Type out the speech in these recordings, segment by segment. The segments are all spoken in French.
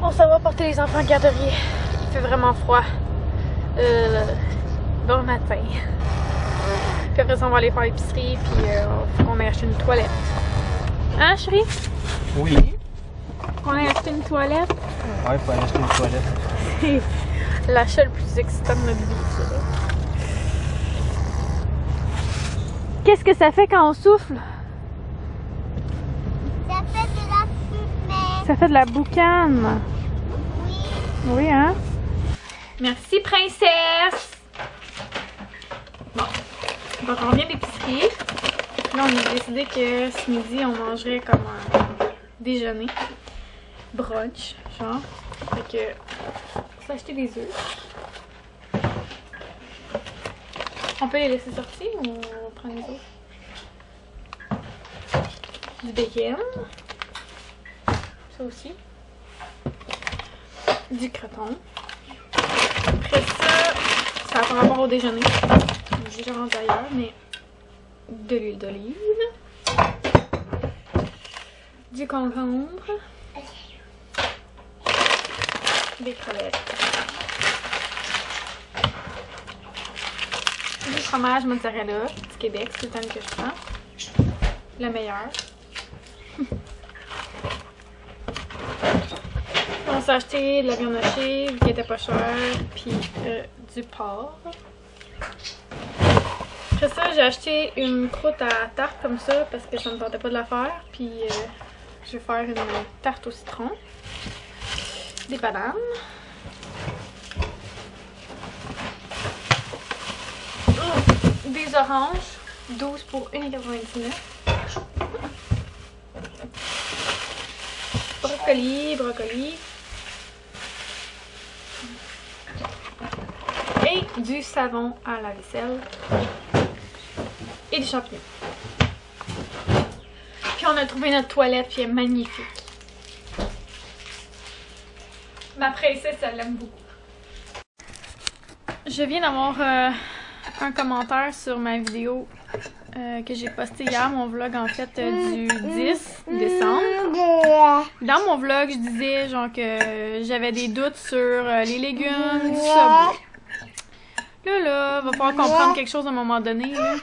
On s'en va porter les enfants en garderie. Il fait vraiment froid. Bon matin. Puis après ça, on va aller faire l'épicerie, puis on a acheté une toilette. Hein, chérie? Oui. On a acheté une toilette. Ouais, il faut aller acheter une toilette. C'est l'achat le plus excitant de notre vie, ça. Qu'est-ce que ça fait quand on souffle? Ça fait de la fumée. Ça fait de la boucane. Oui. Oui, hein? Merci, princesse! Bon, donc on revient d'épicerie. Là, on a décidé que ce midi, on mangerait comme un déjeuner. Brunch, genre. Fait que, on s'est acheté des œufs. On peut les laisser sortir ou on prend les autres? Du bacon. Ça aussi. Du croton. Après ça va par rapport au déjeuner. J'ai rendu ailleurs, mais de l'huile d'olive. Du concombre. Des crevettes. Du fromage mozzarella du Québec, c'est le temps que je prends. Le meilleur. On s'est acheté de la viande hachée, qui était pas chère, puis du porc. Après ça, j'ai acheté une croûte à tarte comme ça parce que ça me tentait pas de la faire. Puis je vais faire une tarte au citron. Des bananes. Des oranges. 12 pour 1,99 $. Brocoli. Et du savon à la vaisselle. Et des champignons. Puis on a trouvé notre toilette, puis elle est magnifique. Ma princesse, elle l'aime beaucoup. Je viens d'avoir un commentaire sur ma vidéo que j'ai postée hier, mon vlog en fait du 10 décembre. Dans mon vlog, je disais genre que j'avais des doutes sur les légumes du Subway. Là, va falloir comprendre quelque chose à un moment donné, là.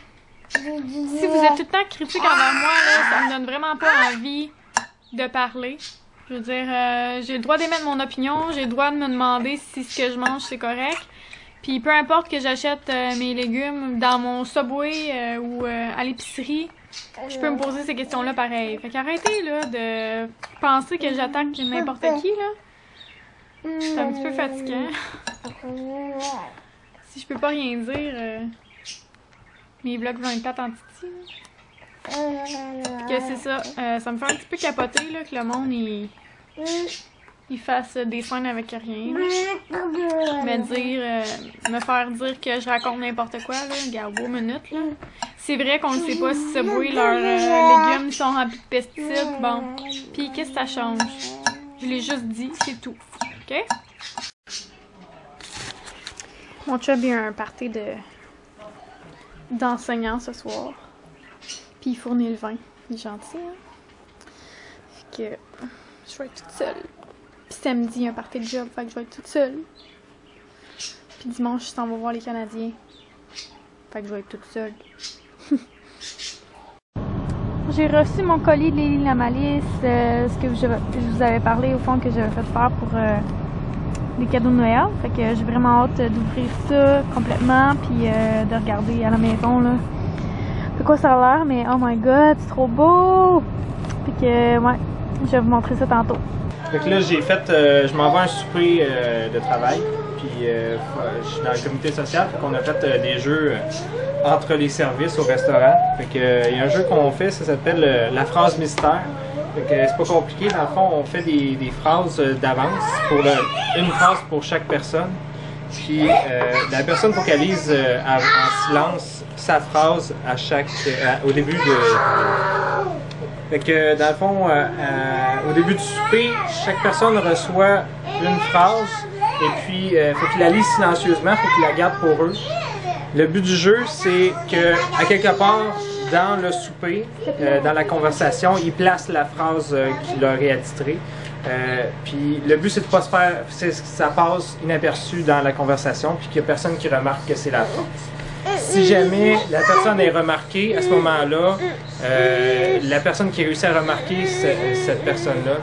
Si vous êtes tout le temps critique envers moi, là, ça me donne vraiment pas envie de parler. Je veux dire, j'ai le droit d'émettre mon opinion, j'ai le droit de me demander si ce que je mange c'est correct. Puis peu importe que j'achète mes légumes dans mon Subway ou à l'épicerie, je peux me poser ces questions-là pareil. Fait qu'arrêtez là de penser que j'attaque n'importe qui, là. C'est un petit peu fatigant. Si je peux pas rien dire, mes vlogs vont être plates en titi. Que c'est ça, ça me fait un petit peu capoter là, que le monde il fasse des scènes avec rien. Me faire dire que je raconte n'importe quoi, là, regarde, 2 minutes. Là. C'est vrai qu'on ne sait pas si Subway, leurs légumes sont remplis de pesticides. Bon, puis qu'est-ce que ça change? Je l'ai juste dit, c'est tout. OK? Mon chum a un party d'enseignants ce soir. Puis il fournit le vin. Il est gentil, hein? Fait que je vais être toute seule. Puis samedi, il y a un party de job, fait que je vais être toute seule. Puis dimanche, je t'en vais voir les Canadiens. Fait que je vais être toute seule. J'ai reçu mon colis de Lily la Malice, ce que je vous avais parlé au fond que j'avais fait faire pour des cadeaux de Noël. Fait que j'ai vraiment hâte d'ouvrir ça complètement puis de regarder à la maison là. De quoi ça a l'air, mais oh my god, c'est trop beau! Fait que ouais, je vais vous montrer ça tantôt. Fait que là, j'ai fait, je m'en vais à un souper de travail, puis je suis dans le comité social, fait qu'on a fait des jeux entre les services au restaurant. Fait que il y a un jeu qu'on fait, ça s'appelle la phrase mystère. Fait que c'est pas compliqué, dans le fond, on fait des phrases d'avance, une phrase pour chaque personne. Puis la personne, faut qu'elle lise en silence sa phrase au début de... Fait que dans le fond, au début du souper, chaque personne reçoit une phrase et puis faut qu'ils la lisent silencieusement, faut qu'ils la gardent pour eux. Le but du jeu, c'est que à quelque part dans le souper, dans la conversation, ils placent la phrase qui leur est attitrée. Puis le but, c'est de pas se faire, ça passe inaperçu dans la conversation, puis qu'il n'y a personne qui remarque que c'est la phrase. Si jamais la personne est remarquée, à ce moment-là, la personne qui réussit à remarquer cette personne-là,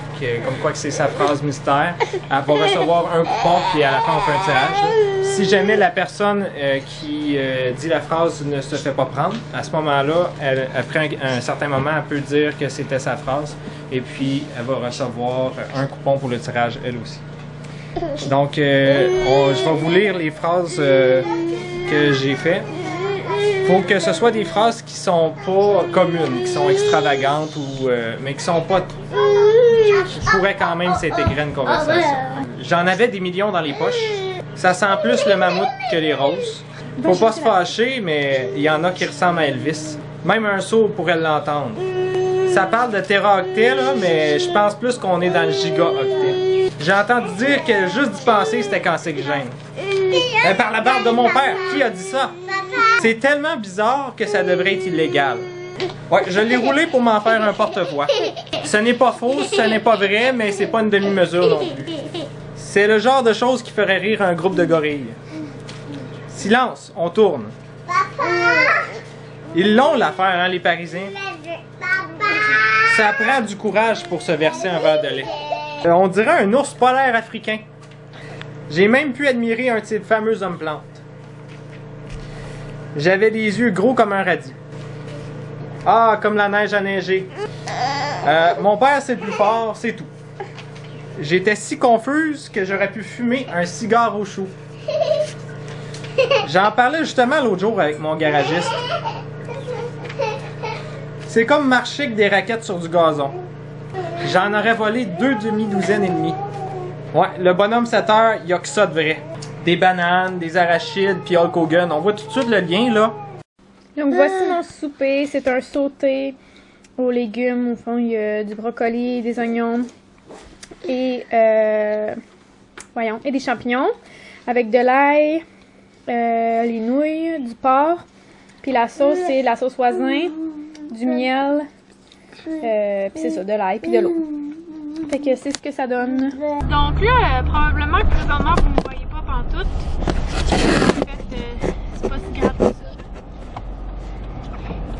comme quoi que c'est sa phrase mystère, elle va recevoir un coupon, puis à la fin, on fait un tirage. Si jamais la personne qui dit la phrase ne se fait pas prendre, à ce moment-là, après un certain moment, elle peut dire que c'était sa phrase, et puis elle va recevoir un coupon pour le tirage, elle aussi. Donc, je vais vous lire les phrases que j'ai fait. Faut que ce soit des phrases qui sont pas communes, qui sont extravagantes mais qui sont pas qui pourraient quand même s'intégrer à une conversation. J'en avais des millions dans les poches. Ça sent plus le mammouth que les roses. Faut pas se fâcher, mais il y en a qui ressemblent à Elvis. Même un sourd pourrait l'entendre. Ça parle de téraoctet là, mais je pense plus qu'on est dans le gigaoctet. J'ai entendu dire que juste d'y penser, c'était cancérigène. Par la barbe de mon père, qui a dit ça? C'est tellement bizarre que ça devrait être illégal. Ouais, je l'ai roulé pour m'en faire un porte-voix. Ce n'est pas faux, ce n'est pas vrai, mais c'est pas une demi-mesure non plus. C'est le genre de choses qui ferait rire un groupe de gorilles. Silence, on tourne. Ils l'ont l'affaire, hein, les Parisiens. Ça prend du courage pour se verser un verre de lait. On dirait un ours polaire africain. J'ai même pu admirer un de ces fameux hommes-plantes. J'avais les yeux gros comme un radis. Ah, comme la neige a neigé. Mon père, c'est le plus fort, c'est tout. J'étais si confuse que j'aurais pu fumer un cigare au chou. J'en parlais justement l'autre jour avec mon garagiste. C'est comme marcher avec des raquettes sur du gazon. J'en aurais volé 2 demi-douzaines et demie. Ouais, le bonhomme 7 heures, il y a que ça de vrai. Des bananes, des arachides, puis Hulk Hogan. On voit tout de suite le lien, là. Donc, voici mon souper. C'est un sauté aux légumes. Au fond, il y a du brocoli, des oignons et, et des champignons. Avec de l'ail, les nouilles, du porc. Puis la sauce, c'est la sauce voisin, du miel, puis c'est ça, de l'ail, puis de l'eau. Fait que c'est ce que ça donne. Donc là, probablement que présentement, vous ne me voyez pas pantoute. En fait, c'est pas si grave que ça.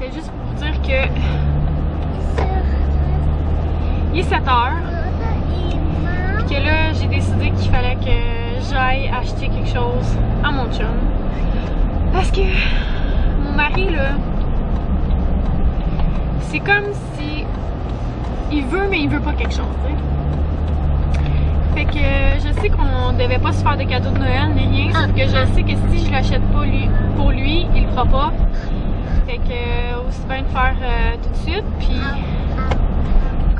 C'est juste pour vous dire que il est 7 heures. Puis que là, j'ai décidé qu'il fallait que j'aille acheter quelque chose à mon chum. Parce que mon mari, là, c'est comme si il veut, mais il veut pas quelque chose. Fait que je sais qu'on devait pas se faire de cadeaux de Noël ni rien, sauf que je sais que si je l'achète pas pour lui, il le fera pas. Fait que aussi bien de faire tout de suite. Puis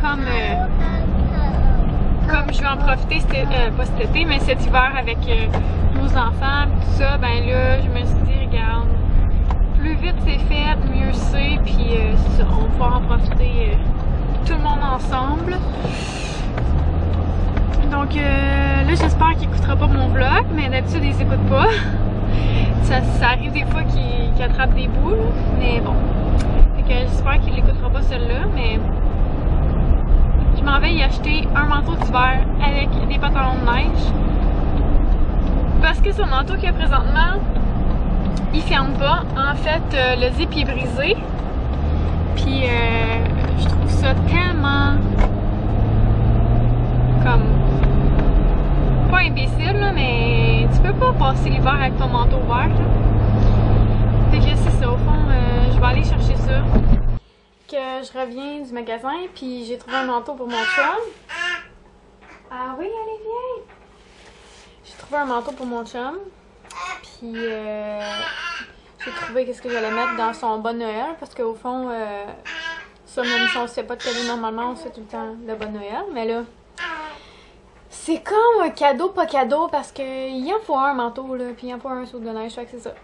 comme je vais en profiter, pas cet été, mais cet hiver avec nos enfants, tout ça, ben là, je me suis dit, regarde, plus vite c'est fait, mieux c'est, puis c'est ça, on va pouvoir en profiter tout le monde ensemble. Donc là, j'espère qu'il écoutera pas mon vlog, mais d'habitude, il s'écoute pas. Ça arrive des fois qu'il attrape des bouts, là, mais bon. Fait que j'espère qu'il l'écoutera pas celle-là, mais je m'en vais y acheter un manteau d'hiver avec des pantalons de neige. Parce que son manteau qu'il y a présentement, il ferme pas. En fait, le zip est brisé. Puis je trouve ça tellement comme pas imbécile là, mais tu peux pas passer l'hiver avec ton manteau ouvert là. Fait que c'est ça, au fond, je vais aller chercher ça. Que je reviens du magasin, puis j'ai trouvé un manteau pour mon chum. Ah oui, allez, viens! J'ai trouvé un manteau pour mon chum. Puis j'ai trouvé qu'est-ce que j'allais mettre dans son bon Noël, parce qu'au fond, ça, même si on ne se fait pas de cadeau normalement, on se fait tout le temps le bon Noël. Mais là, c'est comme un cadeau pas cadeau, parce qu'il en faut un manteau, là, puis il en faut un saut de neige, fait que c'est ça.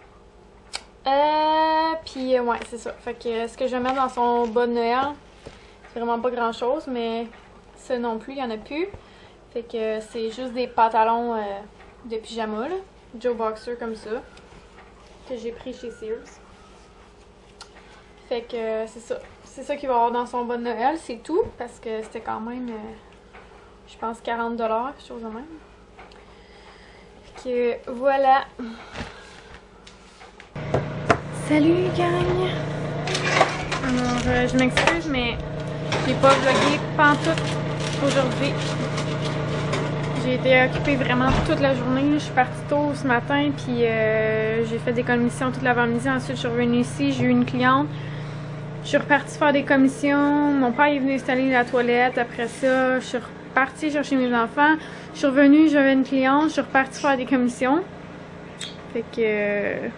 Puis ouais, c'est ça. Fait que ce que je vais mettre dans son bas de Noël, c'est vraiment pas grand chose, mais ça non plus, il y en a plus. Fait que c'est juste des pantalons de pyjama, là, Joe Boxer comme ça, que j'ai pris chez Sears. Fait que c'est ça. C'est ça qu'il va avoir dans son bas de Noël, c'est tout, parce que c'était quand même je pense 40 $, quelque chose de même. Fait que voilà. Salut gang! Alors, je m'excuse, mais j'ai pas vlogué pantoute aujourd'hui. J'ai été occupée vraiment toute la journée. Je suis partie tôt ce matin, puis j'ai fait des commissions toute l'avant-midi. Ensuite, je suis revenue ici, j'ai eu une cliente. Je suis repartie faire des commissions. Mon père est venu installer la toilette. Après ça, je suis repartie chercher mes enfants. Je suis revenue, j'avais une cliente. Je suis repartie faire des commissions. Fait que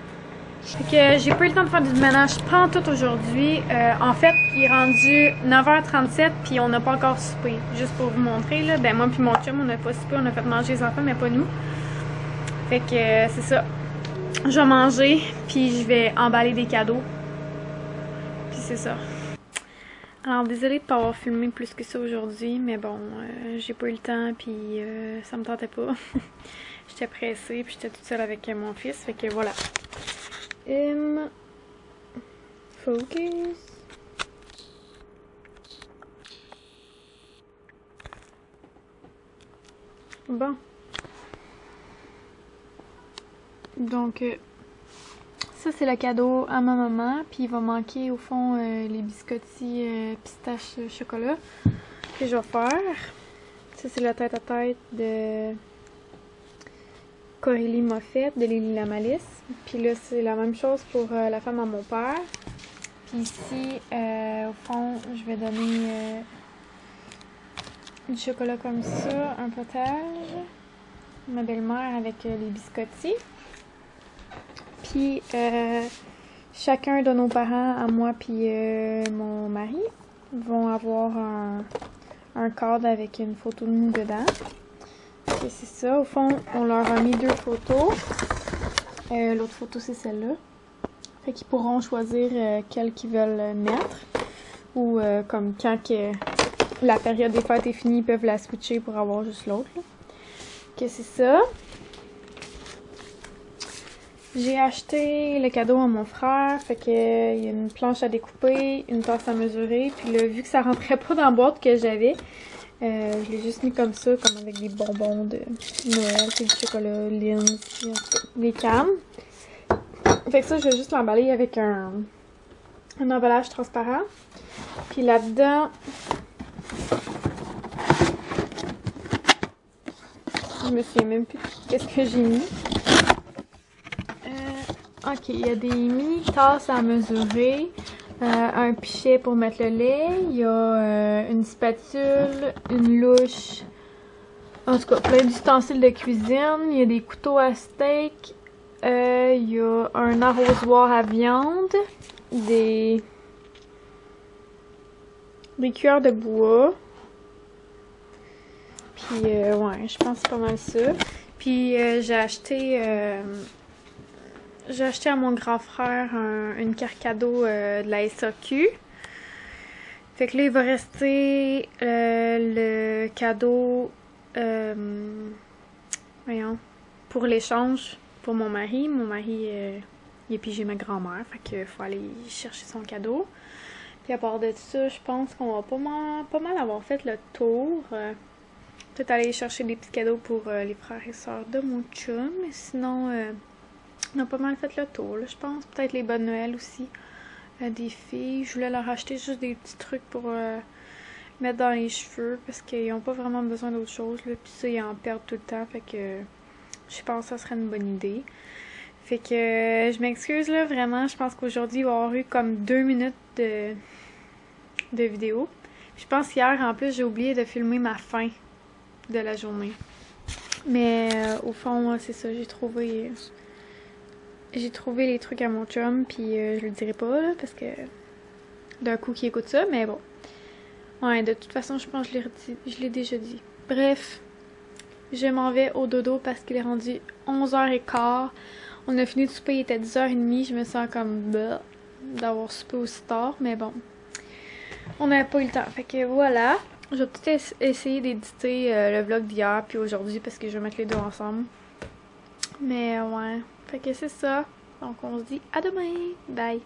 j'ai pas eu le temps de faire du ménage pantoute aujourd'hui. En fait, il est rendu 9h37 puis on n'a pas encore soupé. Juste pour vous montrer, là, ben moi puis mon chum, on n'a pas soupé, on a fait manger les enfants, mais pas nous. Fait que c'est ça. Je vais manger puis je vais emballer des cadeaux. Puis c'est ça. Alors désolée de pas avoir filmé plus que ça aujourd'hui, mais bon, j'ai pas eu le temps puis ça me tentait pas. J'étais pressée puis j'étais toute seule avec mon fils, fait que voilà. Focus. Bon. Donc, ça c'est le cadeau à ma maman. Puis il va manquer au fond les biscottis pistache chocolat que je vais faire. Ça c'est la tête à tête de Corélie m'a fait, de Lily la Malice. Puis là, c'est la même chose pour la femme à mon père. Puis ici, au fond, je vais donner du chocolat comme ça, un potage. Ma belle-mère avec les biscottis. Puis chacun de nos parents, à moi puis mon mari, vont avoir un cadre avec une photo de nous dedans. Et c'est ça, au fond, on leur a mis 2 photos. L'autre photo, c'est celle-là. Fait qu'ils pourront choisir quelle qu'ils veulent mettre. Ou comme quand que la période des fêtes est finie, ils peuvent la switcher pour avoir juste l'autre. Que c'est ça. J'ai acheté le cadeau à mon frère. Fait que il y a une planche à découper, une tasse à mesurer. Puis là, vu que ça rentrait pas dans la boîte que j'avais, je l'ai juste mis comme ça, comme avec des bonbons de Noël, c'est du chocolat, Lindt, des cannes. Fait que ça, je vais juste l'emballer avec un emballage transparent. Puis là-dedans, je me souviens même plus qu'est-ce que j'ai mis. Ok, il y a des mini tasses à mesurer. Un pichet pour mettre le lait, il y a une spatule, une louche, en tout cas plein d'ustensiles de cuisine, il y a des couteaux à steak, il y a un arrosoir à viande, des cuillères de bois, puis ouais, je pense que c'est pas mal ça. Puis j'ai acheté à mon grand frère une carte cadeau de la SAQ. Fait que là, il va rester le cadeau voyons, pour l'échange pour mon mari. Mon mari, il est pigé ma grand-mère. Fait qu'il faut aller chercher son cadeau. Puis à part de ça, je pense qu'on va pas mal avoir fait le tour. Peut-être aller chercher des petits cadeaux pour les frères et sœurs de mon chum. Mais sinon... on a pas mal fait le tour, là, je pense. Peut-être les bonnes Noël aussi. Des filles. Je voulais leur acheter juste des petits trucs pour mettre dans les cheveux. Parce qu'ils n'ont pas vraiment besoin d'autre chose. Puis ça, ils en perdent tout le temps. Fait que je pense que ça serait une bonne idée. Fait que je m'excuse là, vraiment. Je pense qu'aujourd'hui, il va y avoir eu comme 2 minutes de vidéo. Je pense qu'hier, en plus, j'ai oublié de filmer ma fin de la journée. Mais au fond, c'est ça. J'ai trouvé les trucs à mon chum, puis je le dirai pas, là, parce que d'un coup qui écoute ça, mais bon. Ouais, de toute façon, je pense que je l'ai déjà dit. Bref, je m'en vais au dodo parce qu'il est rendu 11h15. On a fini de souper, il était 10h30. Je me sens comme d'avoir soupé aussi tard, mais bon. On n'avait pas eu le temps, fait que voilà. Je vais peut-être essayer d'éditer le vlog d'hier puis aujourd'hui parce que je vais mettre les deux ensemble. Mais ouais. Fait que c'est ça. Donc on se dit à demain. Bye.